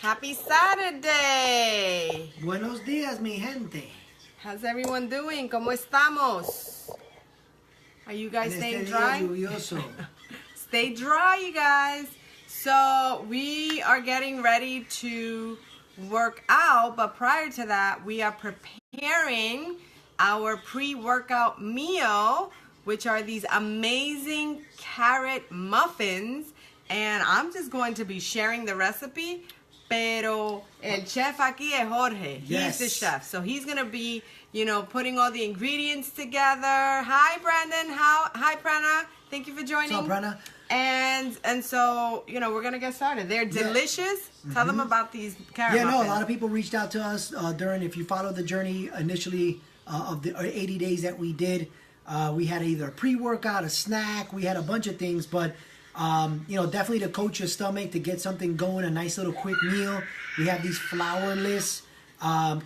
Happy Saturday! Buenos días, mi gente. How's everyone doing? ¿Cómo estamos? Are you guys staying dry? Stay dry, you guys. So we are getting ready to work out, but prior to that, we are preparing our pre-workout meal, which are these amazing carrot muffins. And I'm just going to be sharing the recipe. Pero el chef aquí es Jorge. He's the chef. So he's going to be, putting all the ingredients together. Hi, Brandon. Hi, Prana. Thank you for joining. What's up, Prana? And so, we're going to get started. They're delicious. Tell them about these carrot muffins. A lot of people reached out to us if you follow the journey initially of the 80 days that we did. We had either a pre-workout, a snack. We had a bunch of things, but definitely to coach your stomach, to get something going, a nice little quick meal. We have these flourless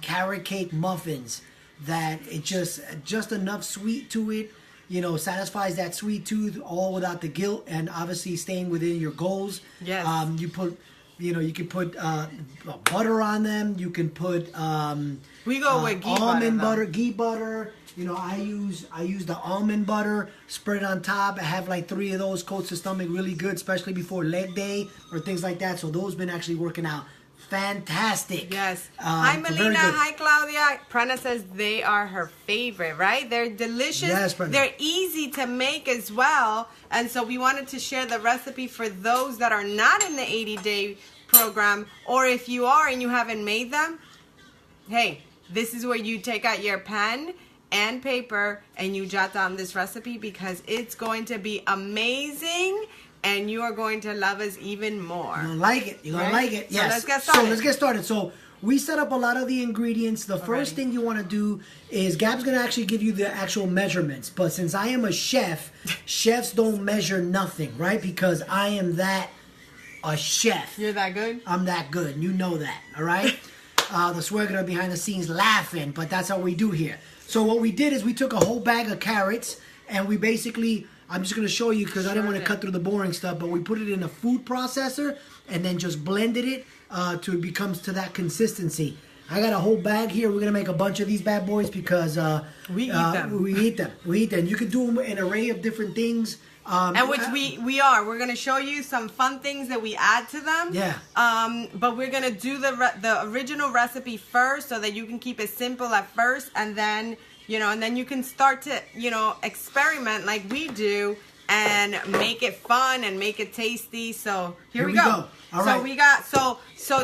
carrot cake muffins that it just enough sweet to it, satisfies that sweet tooth, all without the guilt, and obviously staying within your goals. Yes. You can put butter on them. You can put we go with ghee almond butter, ghee butter. I use the almond butter, spread it on top. I have like 3 of those, coats the stomach really good, especially before leg day or things like that. So those been actually working out fantastic. Yes. Hi, Melina. Hi, Claudia. Prana says they are her favorite, right? They're delicious. Yes, Prana. They're easy to make as well. And so we wanted to share the recipe for those that are not in the 80-day program, or if you are and you haven't made them, hey, this is where you take out your pen and paper and you jot down this recipe, because it's going to be amazing and you are going to love us even more. You're gonna like it. You're gonna like it. Yes. So let's get started. So let's get started. So we set up a lot of the ingredients. The first thing you want to do is Gab's gonna actually give you the actual measurements. But since I am a chef, chefs don't measure nothing, right? Because I am a chef. You're that good? I'm that good. You know that, all right? The suegra behind the scenes laughing, but that's how we do here. So what we did is we took a whole bag of carrots, and we basically, I'm just going to show you because I didn't want to cut through the boring stuff, but we put it in a food processor and then just blended it to it becomes to that consistency. I got a whole bag here. We're going to make a bunch of these bad boys because we eat them. We eat them. You can do them in an array of different things. And which we are. We're going to show you some fun things that we add to them. Yeah. But we're going to do the original recipe first so that you can keep it simple at first. And then, and then you can start to, experiment like we do and make it fun and make it tasty. So here we go. All right. So we got, so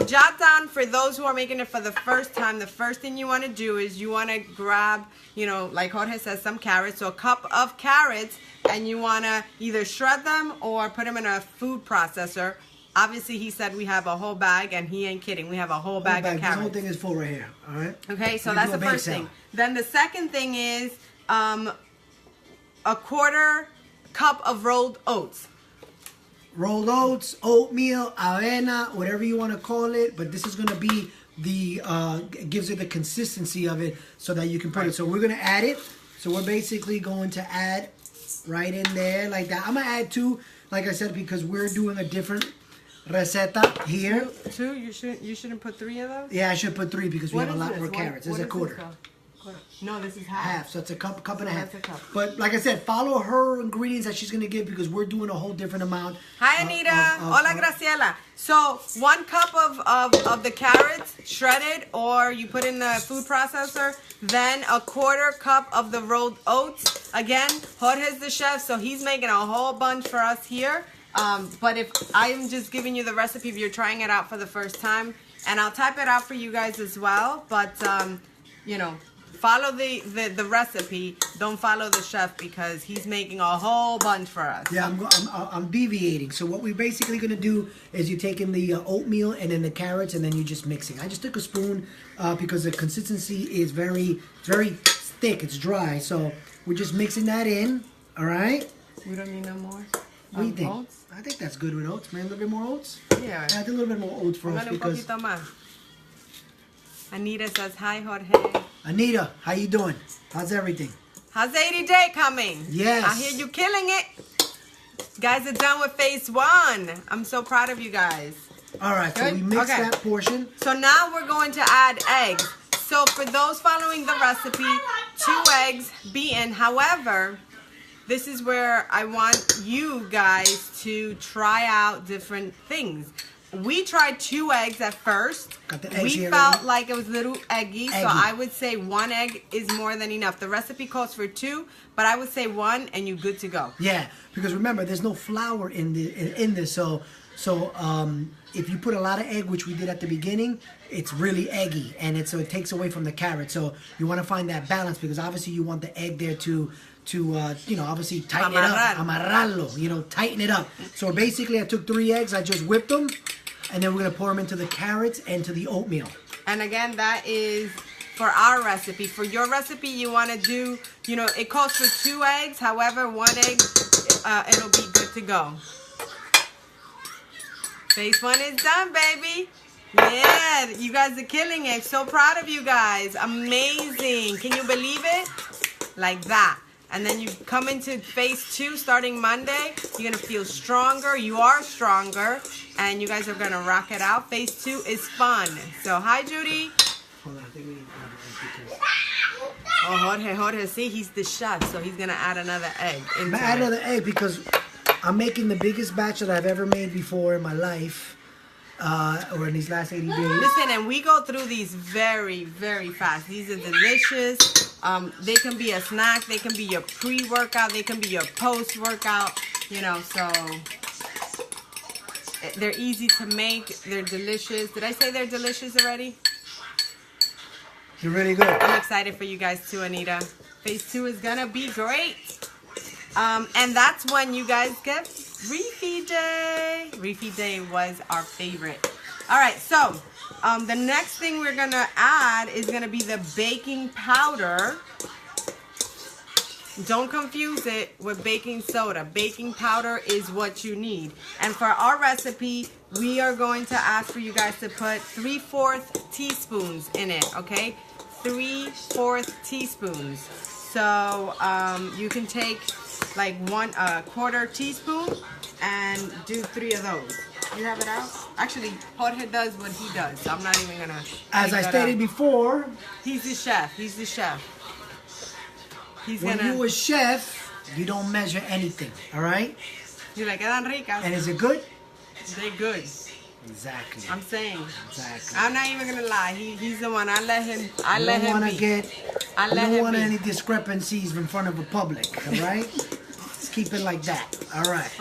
jot down for those who are making it for the first time. The first thing you want to do is you want to grab, like Jorge says, some carrots. So a cup of carrots. And you want to either shred them or put them in a food processor. Obviously, he said we have a whole bag, and he ain't kidding. We have a whole bag of carrots. This whole thing is full right here, all right? Okay, so that's the first thing. Then the second thing is a 1/4 cup of rolled oats. Rolled oats, oatmeal, avena, whatever you want to call it. But this is going to be gives it the consistency of it so that you can put it. So we're going to add it. So we're basically going to add right in there like that. I'm gonna add 2, like I said, because we're doing a different receta here. 2? You shouldn't put 3 of those? Yeah, I should put 3 because we have a lot more carrots. It's a 1/4. No, this is half. So it's a cup and a half. That's a cup. But like I said, follow her ingredients that she's gonna give because we're doing a whole different amount. Hi, Anita. Hola, Graciela. So 1 cup of the carrots shredded, or you put in the food processor. Then a 1/4 cup of the rolled oats. Again, Jorge's the chef, so he's making a whole bunch for us here. But if I'm just giving you the recipe, if you're trying it out for the first time, and I'll type it out for you guys as well. But follow the recipe. Don't follow the chef because he's making a whole bunch for us. Yeah, I'm deviating. So what we're basically going to do is you're taking the oatmeal and then the carrots and then you're just mixing. I just took a spoon because the consistency is very thick. It's dry. So we're just mixing that in. All right? We don't need no more. What do you think? Oats? I think that's good with oats, man. A little bit more oats? Yeah. Add a little bit more oats for us because... Anita says, hi, Jorge. Anita, how you doing? How's everything? How's 80 day coming? Yes. I hear you killing it. Guys are done with phase 1. I'm so proud of you guys. All right, so we mix that portion. So now we're going to add eggs. So for those following the recipe, 2 eggs beaten. However, this is where I want you guys to try out different things. We tried 2 eggs at first. We felt like it was a little eggy, so I would say 1 egg is more than enough. The recipe calls for 2, but I would say 1 and you're good to go. Yeah, because remember, there's no flour in this, so if you put a lot of egg, which we did at the beginning, it's really eggy, and so it takes away from the carrot. So you want to find that balance, because obviously you want the egg there to obviously tighten it up, amarrarlo, tighten it up. So basically, I took 3 eggs, I just whipped them, and then we're gonna pour them into the carrots and to the oatmeal. And again, that is for our recipe. For your recipe, you want to do, it calls for 2 eggs. However, 1 egg, it'll be good to go. Phase 1 is done, baby. Yeah, you guys are killing it. So proud of you guys. Amazing. Can you believe it? Like that. And then you come into phase 2 starting Monday. You're going to feel stronger. You are stronger. And you guys are going to rock it out. Phase 2 is fun. So, hi, Judy. Hold on, I think we need Oh, Jorge, see, he's the chef. So he's going to add another egg. I'm going to add another egg because I'm making the biggest batch that I've ever made before in my life. Or in these last 80 days. Listen, and we go through these very, very fast. These are delicious. They can be a snack. They can be your pre-workout. They can be your post-workout. So they're easy to make. They're delicious. Did I say they're delicious already? They're really good. I'm excited for you guys too, Anita. Phase 2 is gonna be great. And that's when you guys get Refeed Day. Refeed Day was our favorite. All right, so the next thing we're gonna add is gonna be the baking powder. Don't confuse it with baking soda. Baking powder is what you need. And for our recipe, we are going to ask for you guys to put 3/4 teaspoons in it, okay? 3/4 teaspoons. So you can take like 1/4 teaspoon and do 3 of those. You have it out? Actually, Jorge does what he does. So I'm not even gonna. As I stated before, he's the chef. He's the chef. When you're a chef, you don't measure anything. All right? You like quedan ricas. And is it good? They're good. Exactly. I'm saying. Exactly. I'm not even gonna lie. He's the one. I let him. I don't want any discrepancies in front of the public. All right? Let's keep it like that. All right.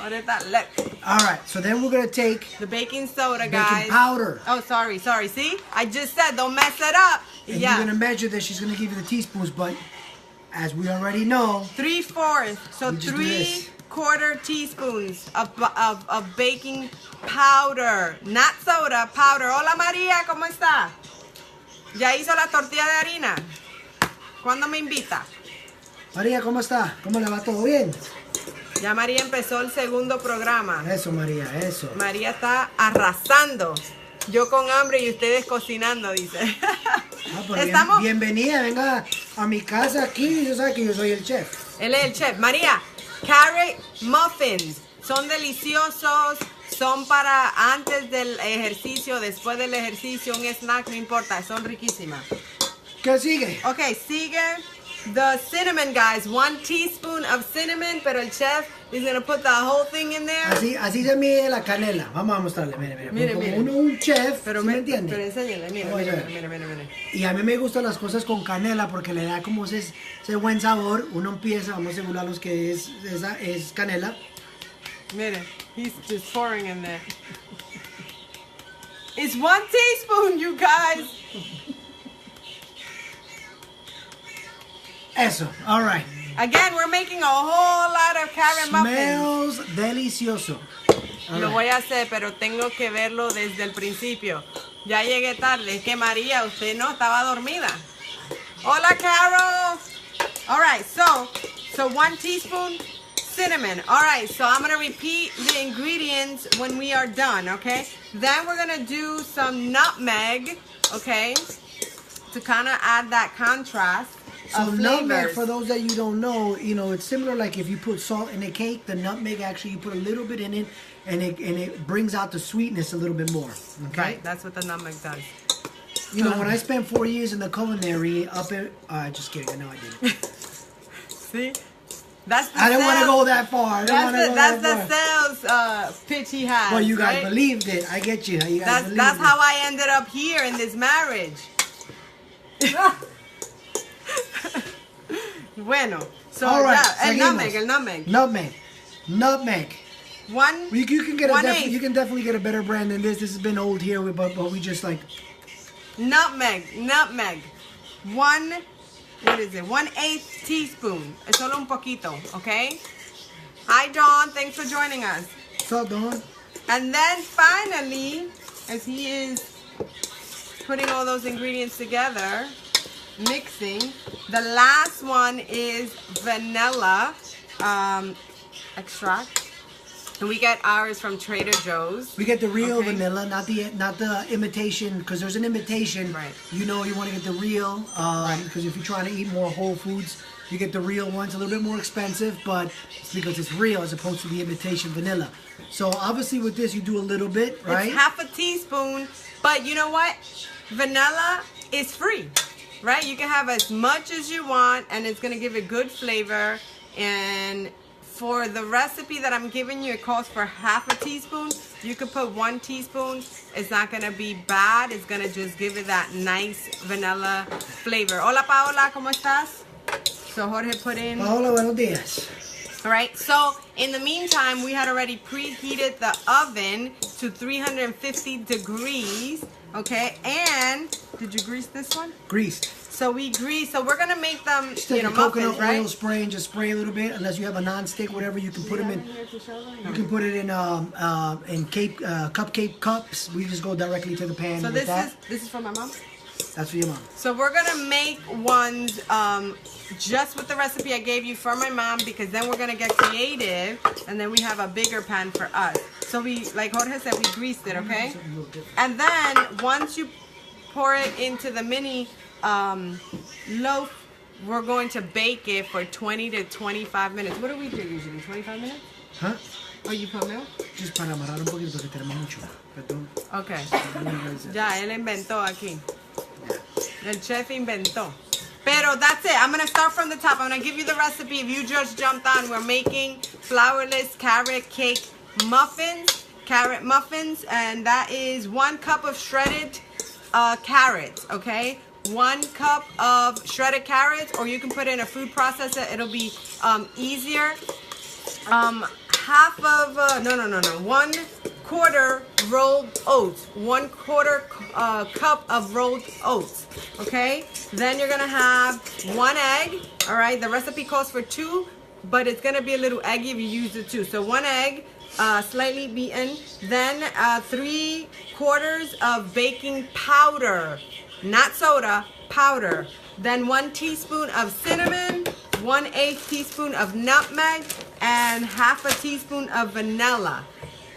All right. So then we're gonna take the baking soda, guys. Baking powder. Oh, sorry. See, I just said don't mess it up. And you're gonna measure this. She's gonna give you the teaspoons, but as we already know, 3/4. So 3/4 teaspoons of baking powder, not soda, powder. Hola María, ¿cómo está? ¿Ya hizo la tortilla de harina? ¿Cuándo me invita? María, ¿cómo está? ¿Cómo le va? ¿Todo bien? Ya María empezó el segundo programa. Eso, María, eso. María está arrasando. Yo con hambre y ustedes cocinando, dice. Estamos... Bienvenida, venga a mi casa aquí. Yo sé que yo soy el chef. Él es el chef. María, carrot muffins. Son deliciosos. Son para antes del ejercicio, después del ejercicio, un snack, no importa. Son riquísimas. ¿Qué sigue? Ok, sigue the cinnamon, guys. 1 teaspoon of cinnamon, pero el chef is going to put the whole thing in there. Así se mide la canela. Vamos a mostrarle, mire. Como un chef, pero ¿sí me entiende? Pero enséñale, mire. Y a mí me gustan las cosas con canela porque le da como ese buen sabor. Uno empieza, vamos a asegurar los que es canela. Mire, he's just pouring in there. It's 1 teaspoon, you guys. Eso, all right. Again, we're making a whole lot of carrot muffins. Smells delicioso. Lo voy a hacer, pero tengo que verlo desde el principio. Ya llegué tarde. Es que María, usted no estaba dormida. Hola, Carol. All right, so 1 teaspoon cinnamon. All right, so I'm going to repeat the ingredients when we are done, okay? Then we're going to do some nutmeg, okay, to kind of add that contrast. So nutmeg, for those that you don't know, it's similar like if you put salt in a cake, the nutmeg actually you put a little bit in it and it brings out the sweetness a little bit more. Okay, Right, that's what the nutmeg does. You know, when I spent 4 years in the culinary up at, just kidding, I know I didn't. See, that's the I didn't want to sales- go that far. That's the sales pitch he has. Well, you guys right? believed it. I get you. You guys believed That's it. how I ended up here in this marriage. Bueno, so All right, yeah, el seguimos. nutmeg. Nutmeg. One. You can get One-eighth. you can definitely get a better brand than this. This has been old here, but we just like Nutmeg. What is it? 1/8 teaspoon. Es solo un poquito, okay? Hi, Dawn. Thanks for joining us. what's up, Dawn? And then finally, as he is putting all those ingredients together, mixing, the last one is vanilla extract. And we get ours from Trader Joe's. We get the real Okay. vanilla, not the imitation, because there's an imitation. Right. You know, you want to get the real, because if you're trying to eat more whole foods, you get the real ones. A little bit more expensive, but it's because it's real as opposed to the imitation vanilla. So obviously with this, you do a little bit, right? It's half a teaspoon, but you know what? Vanilla is free, right? You can have as much as you want, and it's gonna give it good flavor. And for the recipe that I'm giving you, it calls for half a teaspoon. You could put 1 teaspoon. It's not gonna be bad. It's gonna just give it that nice vanilla flavor. Hola, Paola, ¿cómo estás? So Jorge put in. Hola, buenos días. All right, so in the meantime, we had already preheated the oven to 350 degrees, okay? And did you grease this one? Greased. So we grease, so we're gonna make them, Just you take know, a coconut muffins, right? oil spray and just spray a little bit. Unless you have a non-stick, whatever, you can put them in. You can put it in cupcake cups. We just go directly to the pan So with that. this is for my mom. That's for your mom. So we're gonna make ones just with the recipe I gave you for my mom, because then we're gonna get creative, and then we have a bigger pan for us. So we, like Jorge said, we greased it, okay? And then once you pour it into the mini loaf, we're going to bake it for 20 to 25 minutes. What do we do usually? 25 minutes? Huh? Oh, you put milk? Just para amarrar un poquito porque tenemos mucho. Perdón. Okay. Ya, él inventó aquí. El chef inventó. Pero that's it. I'm going to start from the top. I'm going to give you the recipe. If you just jumped on, we're making flourless carrot cake muffins. Carrot muffins. And that is 1 cup of shredded carrots, okay? 1 cup of shredded carrots, or you can put it in a food processor. It'll be easier. Half of, no. 1/4 rolled oats. 1/4 cup of rolled oats. Okay? Then you're gonna have 1 egg. All right? The recipe calls for 2, but it's gonna be a little eggy if you use the 2. So 1 egg, slightly beaten. Then 3/4 of baking powder. Not soda, powder. Then 1 teaspoon of cinnamon, 1/8 teaspoon of nutmeg, and half a teaspoon of vanilla.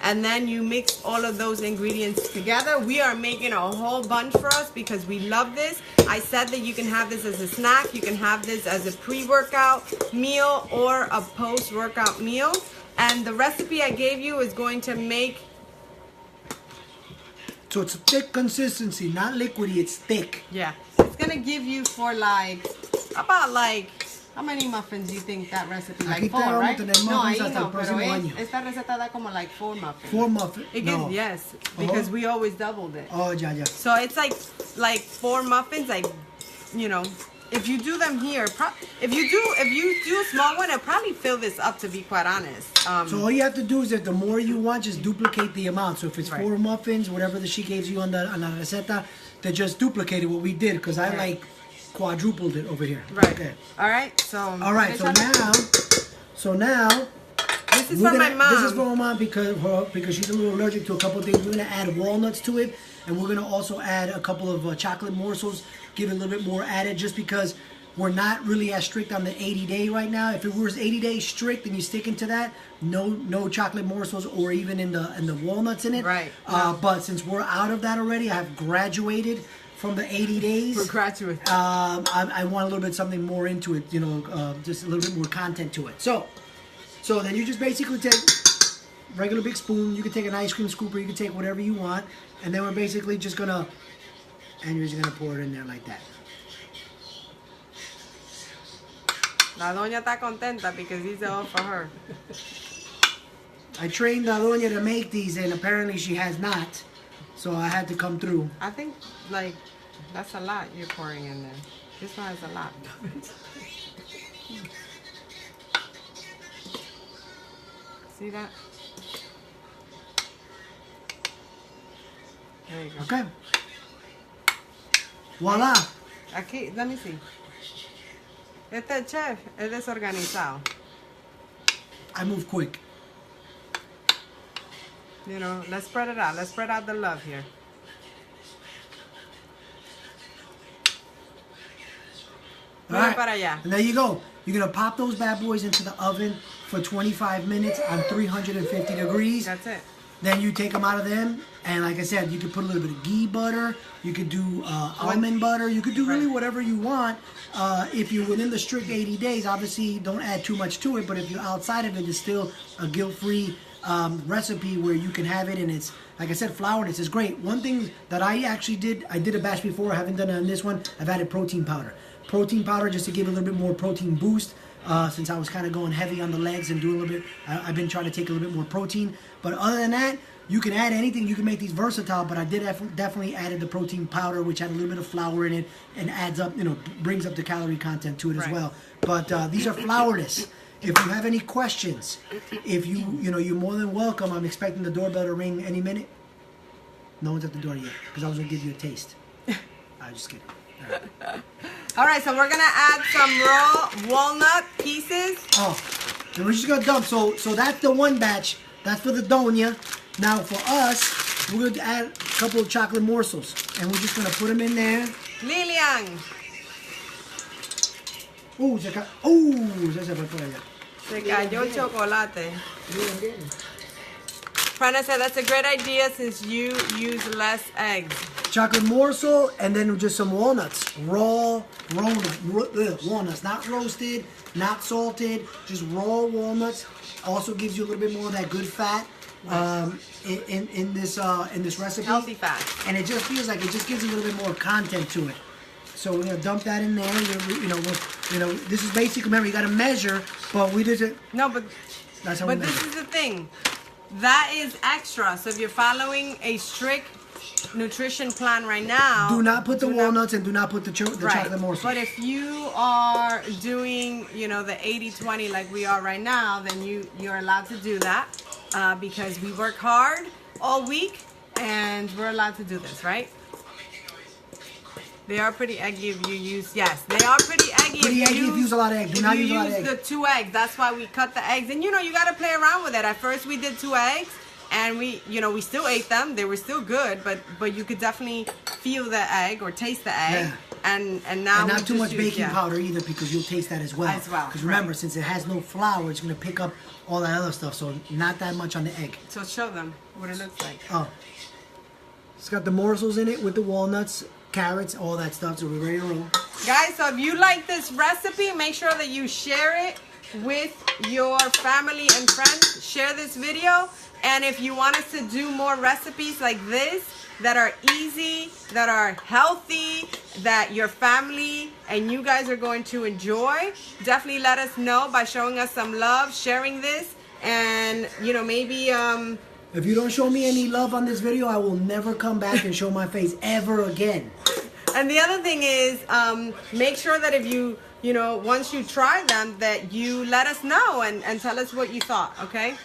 And then you mix all of those ingredients together. We are making a whole bunch for us because we love this. I said that you can have this as a snack, you can have this as a pre-workout meal or a post-workout meal. And the recipe I gave you is going to make. So it's a thick consistency, not liquidy, it's thick. Yeah, it's gonna give you for about how many muffins do you think that recipe? Like Aquí 4, te vamos a right? tener No, muffins ahí hasta no, el pero próximo año. esta receta da como like 4 muffins. 4 muffins. It gives, No. yes, because we always doubled it. Oh, ya. So it's like 4 muffins, like, you know. If you do them here, if you do a small one, it'll probably fill this up, to be quite honest. So all you have to do is, if the more you want, just duplicate the amount. So if it's Right. 4 muffins, whatever that she gave you on la receta, they just duplicated what we did, because I Right. quadrupled it over here. Right. Okay. All right. So. All right. So now. This is for my mom. This is for my mom because she's a little allergic to a couple of things. We're gonna add walnuts to it, and we're gonna also add a couple of chocolate morsels. Give it a little bit more added, just because we're not really as strict on the 80-day right now. If it was 80 days strict and you stick into that, no chocolate morsels or even in the walnuts in it. Right. But since we're out of that already, I have graduated from the 80 days. We're graduates. I want a little bit something more into it, just a little bit more content to it. So then you just basically take regular big spoon. You can take an ice cream scooper. You can take whatever you want. And then we're basically just going to, and you're just going to pour it in there like that. La doña está contenta because these are all for her. I trained La Doña to make these, and apparently she has not. So I had to come through. I think, like, that's a lot you're pouring in there. This one has a lot. See that? There you go. Okay. Voila. Aquí, let me see. Este chef es desorganizado. I move quick. You know, let's spread it out. Let's spread out the love here. All right. Para allá. And there you go. You're going to pop those bad boys into the oven for 25 minutes on 350 degrees. That's it. Then you take them out of them, and like I said, you could put a little bit of ghee butter. You could do almond butter. You could do really whatever you want. If you're within the strict 80 days, obviously don't add too much to it. But if you're outside of it, it's still a guilt-free recipe where you can have it, and it's, like I said, floured. It's great. One thing that I actually did, I did a batch before. I haven't done it on this one. I've added protein powder. Protein powder just to give a little bit more protein boost. Since I was kind of going heavy on the legs and doing a little bit, I've been trying to take a little bit more protein. But other than that, you can add anything. You can make these versatile, but I did definitely added the protein powder, which had a little bit of flour in it and adds up, brings up the calorie content to it as well. But these are flourless. If you have any questions, if you're more than welcome. I'm expecting the doorbell to ring any minute. No one's at the door yet because I was going to give you a taste. I'm just kidding. All right, so we're gonna add some raw walnut pieces. Oh, and we're just gonna dump. So that's the one batch. That's for the doña. Now for us, we're gonna add a couple of chocolate morsels, and we're just gonna put them in there. Lilian. Se fue por allá. Se cayó el chocolate. Prana said that's a great idea since you use less eggs. Chocolate morsel, and then just some walnuts. Raw walnuts. Not roasted, not salted, just raw walnuts. Also gives you a little bit more of that good fat in this recipe. Healthy fat. And it just feels like it just gives a little bit more content to it. So we're gonna dump that in there. This is basically, remember, you gotta measure, but we did it. No, but that's how we measure. This is the thing. That is extra. So if you're following a strict nutrition plan right now, do not put the walnuts and do not put the chocolate morsels. But if you are doing, the 80-20 like we are right now, then you're allowed to do that because we work hard all week and we're allowed to do this, right? They are pretty eggy if you use, yes, they are pretty eggy. Pretty eggy if you use a lot of eggs. Do not use a lot of eggs. The 2 eggs, that's why we cut the eggs. And you got to play around with it. At first we did 2 eggs. And we still ate them. They were still good, but you could definitely feel the egg or taste the egg. Yeah. And now and not too much baking powder either because you'll taste that as well. Because remember, since it has no flour, it's gonna pick up all that other stuff. So not that much on the egg. So show them what it looks like. Oh, it's got the morsels in it with the walnuts, carrots, all that stuff. So we're ready to roll. Guys, so if you like this recipe, make sure that you share it with your family and friends. Share this video. And if you want us to do more recipes like this that are easy, that are healthy, that your family and you guys are going to enjoy, definitely let us know by showing us some love, sharing this, and maybe if you don't show me any love on this video, I will never come back and show my face ever again. And the other thing is, make sure that if you once you try them, that you let us know and tell us what you thought, okay?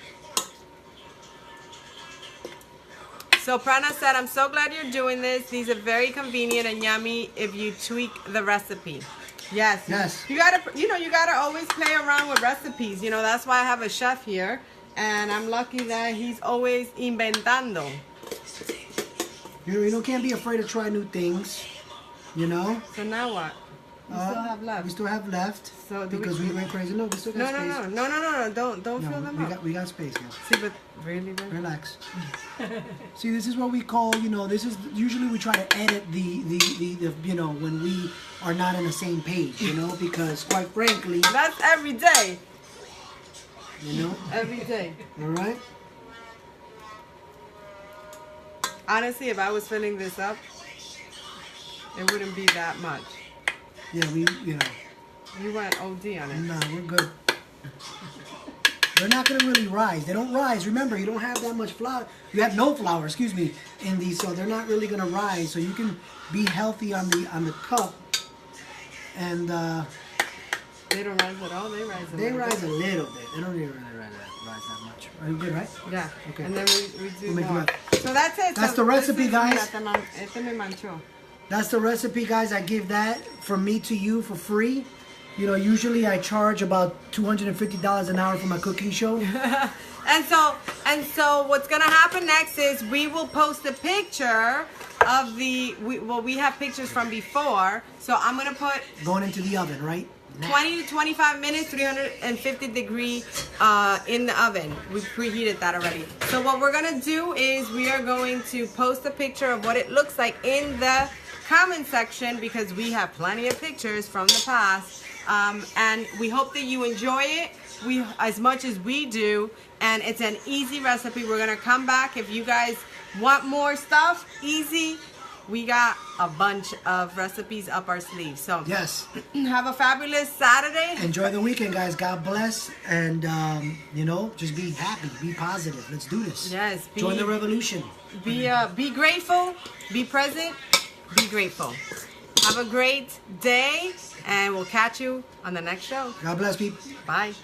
So Prana said, I'm so glad you're doing this. These are very convenient and yummy if you tweak the recipe. Yes. Yes. You gotta always play around with recipes. That's why I have a chef here, and I'm lucky that he's always inventando. Can't be afraid to try new things. So now what? We still have left. We still have left. So because we went crazy. No, we still got space. No. Don't fill them up. We got space, guys. See, but really? Relax. See, this is what we call, this is usually we try to edit the when we are not on the same page, because quite frankly, that's every day. Every day. All right. Honestly, if I was filling this up, it wouldn't be that much. Yeah, you know. You went OD on it. No, we're good. They're not gonna really rise. They don't rise. Remember, you don't have that much flour. You have no flour, excuse me, in these, so they're not really gonna rise. So you can be healthy on the cup. And they don't rise at all. They rise. They rise a little bit. They don't really rise that much. Are you good, right? Yeah. Okay. And then we do We'll more. So that's it. That's so the recipe, guys. Este me manchó. That's the recipe, guys. I give that from me to you for free. You know, usually I charge about $250 an hour for my cooking show. and so what's gonna happen next is we will post a picture of we have pictures from before. So I'm gonna put going into the oven, right? 20 to 25 minutes, 350 degree in the oven. We preheated that already. So what we're gonna do is we are going to post a picture of what it looks like in the comment section because we have plenty of pictures from the past. And we hope that you enjoy it as much as we do. And it's an easy recipe. We're gonna come back if you guys want more stuff. Easy. We got a bunch of recipes up our sleeves. So yes, have a fabulous Saturday. Enjoy the weekend, guys. God bless, and you know, just be happy, be positive. Let's do this. Yes. Join the revolution. Be grateful. Be present. Be grateful. Have a great day, and we'll catch you on the next show. God bless, people. Bye.